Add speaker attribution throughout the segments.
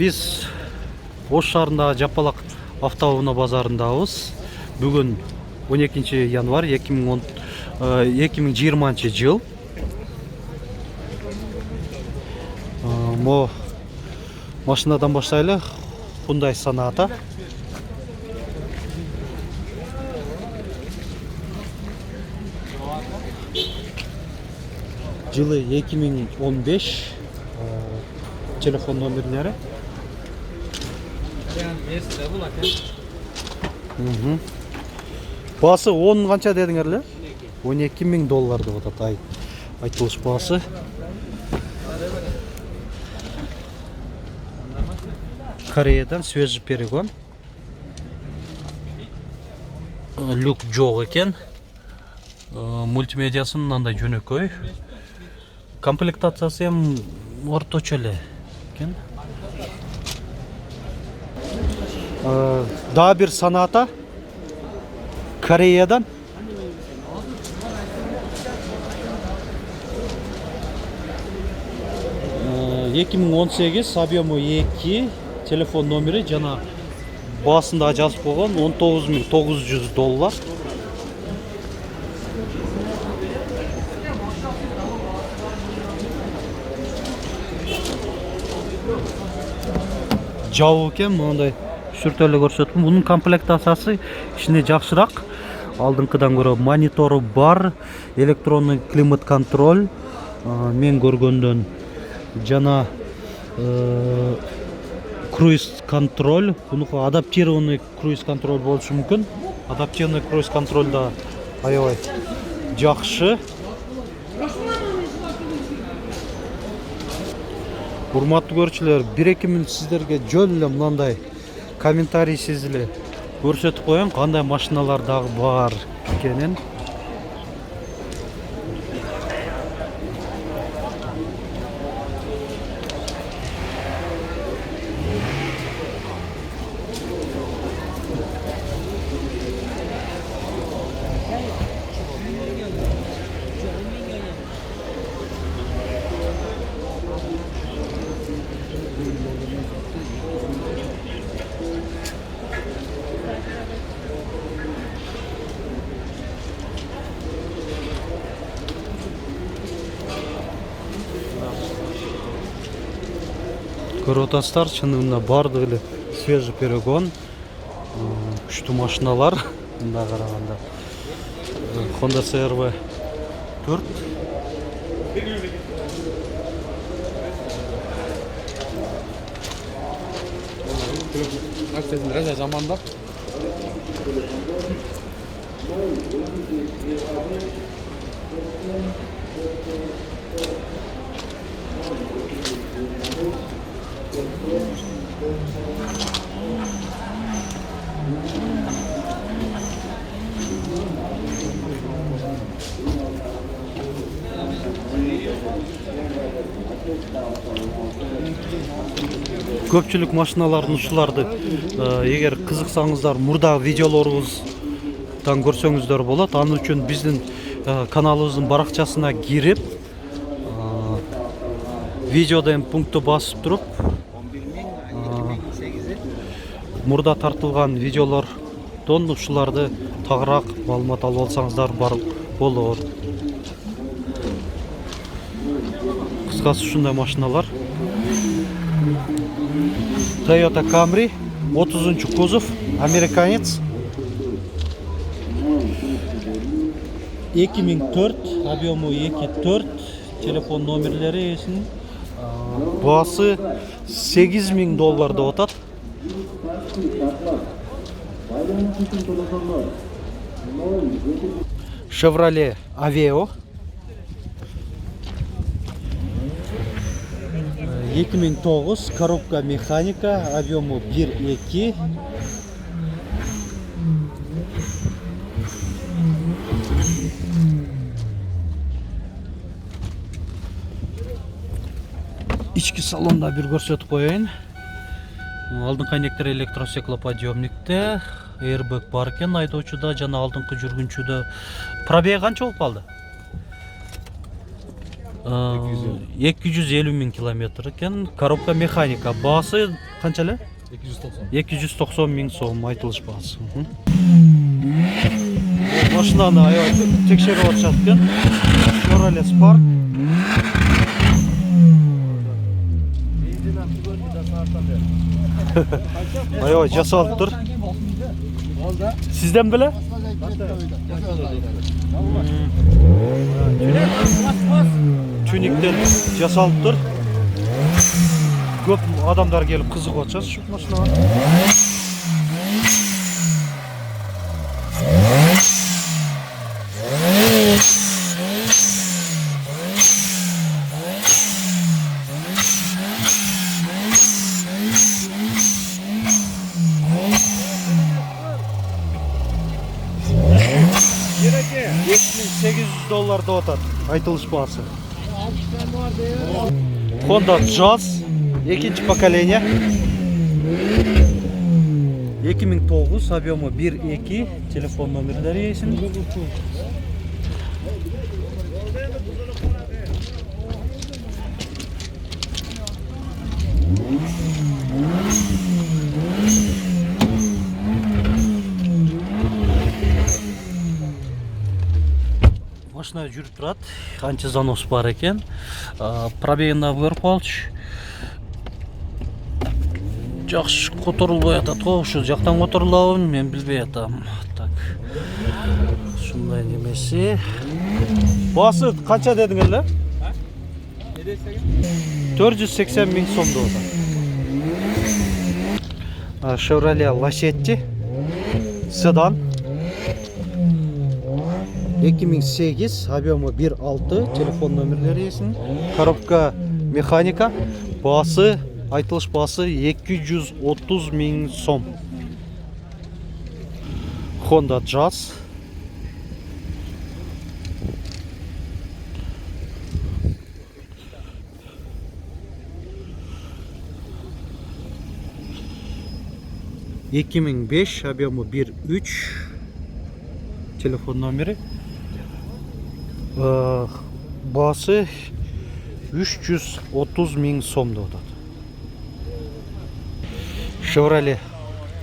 Speaker 1: Biz Ош шаарындагы Жапалак автоунаа базарындабыз. Бүгүн 12 январь 2020 жыл. Мо машинадан баштайлы. Hyundai Sonata. Жылы 2015. Телефон номерлері. Басы 10 қанша дедіңерлі? $12,000 деп атат айтылыш басы. Кореядан свежий перегон. Люк жоқ екен. Мультимедиясын мынандай жөнөкөй. Комплектациясы эм орточо эле экен. Daha bir Sonata Koreyadan. $2018 объемы 2, телефон номері жана басында жазып қойған $19,900. Жабы екен, мындай сүртөлө көрсөттүм. Бунун комплектациясы ишине жакшыраак. Алдыңкыдан көрө монитору бар, электронный климат контроль, мен көргөндөн жана круиз контроль. Бунуку адаптированный круиз контроль болушу мүмкүн. Адаптированный круиз контроль да аябай жакшы. Урматтуу көрүүчүлөр, 1-2 мүнөт сиздерге жөн эле мындай комментарий сезиле көрсөтүп коеюн, кандай машиналар дагы бар экенин. Көрүп атасыздар, чынында бардыгы эле свежий перегон, күчтүү машиналар. Мында караганда Honda CR-V 4.
Speaker 2: Акциясы заманда.
Speaker 1: Көпчүлүк машиналардын ушуларды эгер кызыксаңыздар, мурдагы видеолорубуздан көрсөңүздөр болот. Аны үчүн биздин каналыбыздын баракчасына кирип, видеодон пункту басып туруп, мурда тартылган видеолордон ушуларды тагыраак маалымат алып алсаңыздар болот. Кыскасы ушундай машиналар. Toyota Camry 30 кузов, американец. 2004, объемы 2.4, телефон номерлери эсин. Басы $8,000 деп атат. Chevrolet Aveo 2009, коробка механика, объемы 1.2. Ички салонда бир көрсөтүп коеюн. Алдыңкы айнектер электростеклоподъемникте, airbag бар экен айдоочуда жана алдыңкы жүргүнчүдө. Пробеги канча болуп калды? 250 миң километр экен. Коробка механика. Баасы канча эле? 290 миң сом айтылыш баасы. Машинаны аябай текшерип атышат экен. Chevrolet Spark. Аябай жасалып тур. Сизден беле? Тюниктен жасалып тур. Көп адамдар келип кызыгып атышат ушу машинага. $800 деп атат айтылыш баасы. Honda Jazz экинчи поколение. 2009, объемы 1.2, телефон номерлери есін. Машина жүріп тұрады, қанша занос бар екен. Пробегін көріп қалшы. Жақсы көтерілбей атат ғой, шу жақтан көтерілауын мен білбей атам. Так. Шундай немесе. Басы қанша дедің әлі? 480 миң сом деп атат. Chevrolet Lacetti седан. 2008, объемы 1.6, телефон номерлері есін. Коробка механика, басы, айтылыш басы 230 миң сом. Honda Jazz. ...2005, объемы 1.3, телефон номері. Басы 330 миң сом деп атат. Chevrolet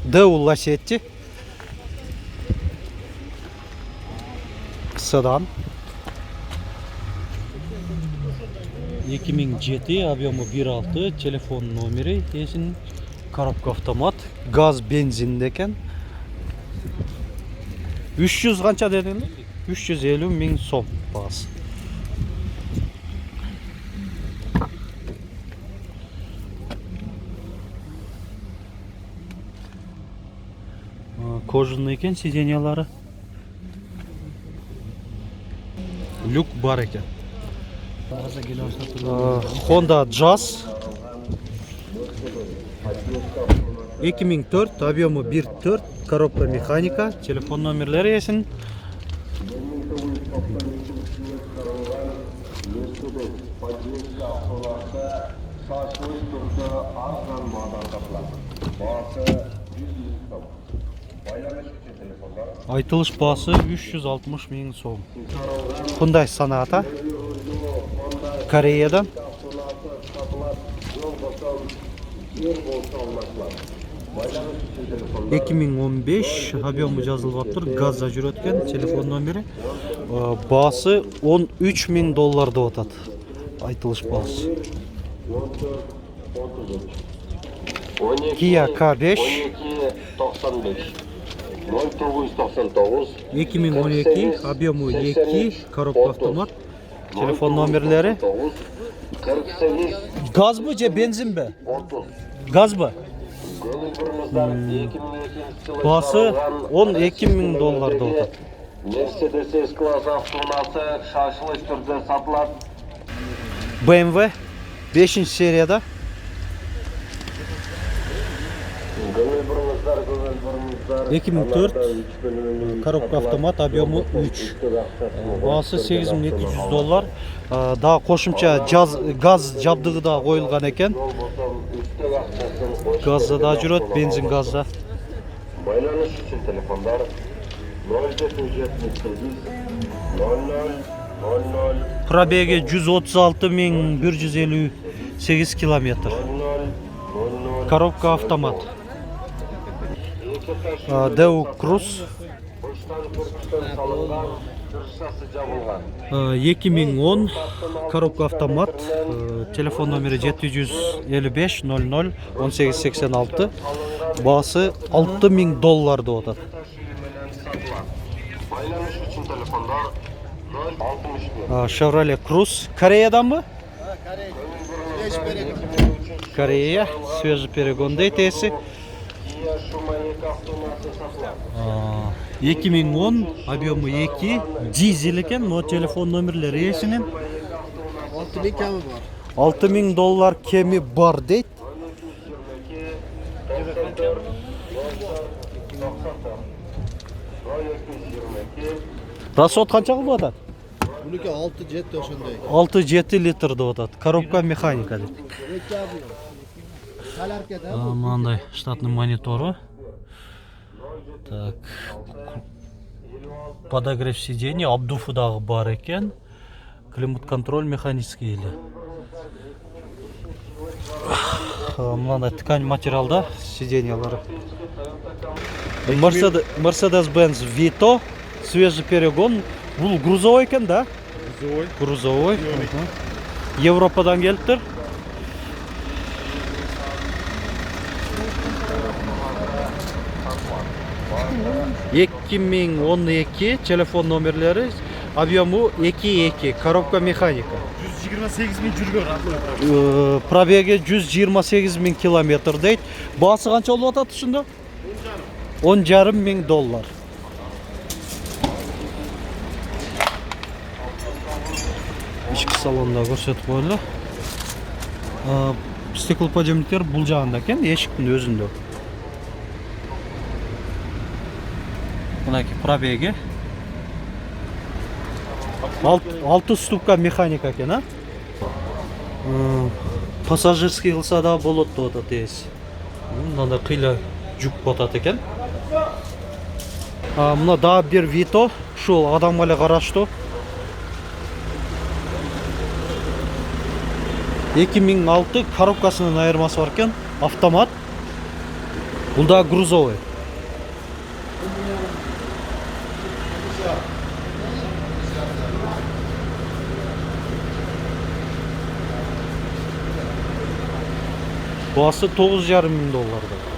Speaker 1: Lacetti седан. 2007, объемы 1.6, телефон номері есін. Коробка автомат, газ бензин декен. 300 қанша дедің? 350 миң сом басы. Кожаный екен сиденьялары. Люк бар екен. Honda Jazz 2004, объемы 1.4, коробка механика, телефон номерлері есін. Айтылыш басы 360 миң сом. Hyundai Sonata Кореядан. 2015, объемы жазылып тұр, газда жүріп өткен, телефон номері. Басы $13 миң деп атат. Айтылыш басы. Kia K5 2012, объемы 2, коробка автомат, телефон номерлері. Газ бы же бензин бе? Газ бы? Басы $12 миң деп атат.
Speaker 2: Mercedes S-класс автоунасы шашылыш түрде сатылат.
Speaker 1: BMW 5 серияда. 2004, коробка автомат, объемы 3. Басы $8200. Да қошымча газ жабдығы да қойылған екен. Газда да жүреді, бензин газда.
Speaker 2: Байланыш үшін телефондар 077 00
Speaker 1: Пробеги 136.158 километр. Коробка автомат. Deo Cruz.
Speaker 2: Быштан кірпіштен салынған, крышасы жабылған.
Speaker 1: 2010 коробка автомат. Телефон номері 755 00 1886. Басы $6000 деп атат.
Speaker 2: Байланыш үшін телефондар 060
Speaker 1: Chevrolet Cruze. Кореядан ба? Корея. Свежий перегон дейтесі. 2010, объемы 2, дизель екен, но телефон номерлері есінен. $6000 кемі бар дейді. Расход қанша қылып атады?
Speaker 3: Buniki 6-7 o'shanday.
Speaker 1: 6-7 литр деп атады. Коробка механика дейді. Мынандай штатный мониторы. Так. Подогрев сиденья, обдуфы дағы бар екен. Климат контроль механический елі. Мынандай ткань материалда сиденьялары. Mercedes-Benz Vito, свежий перегон. Бұл грузовой екен, да? Грузовой. Европадан келіп тұр. $2012 телефон номерлері, объемы 2.2, коробка механика.
Speaker 3: 128 жүрген ақылы.
Speaker 1: Пробеги 128.000 километр дейді. Басы қанша болып атады тұшында? $10,500. Ішкі салонда көрсетіп қойылды. Стеклоподъемниктер бұл жағында екен, ешіктің өзінде. Мынакей пробеги. 6 ступка механика екен, а? Пассажирский қылса да болады деп атады есі. Мынандай қилы жүк батады екен. Мына да бір Vito, шул адам әлі қарашты. 2006 коробкасының айырмасы бар екен, автомат. Бұл да грузовый. Басы $9,500.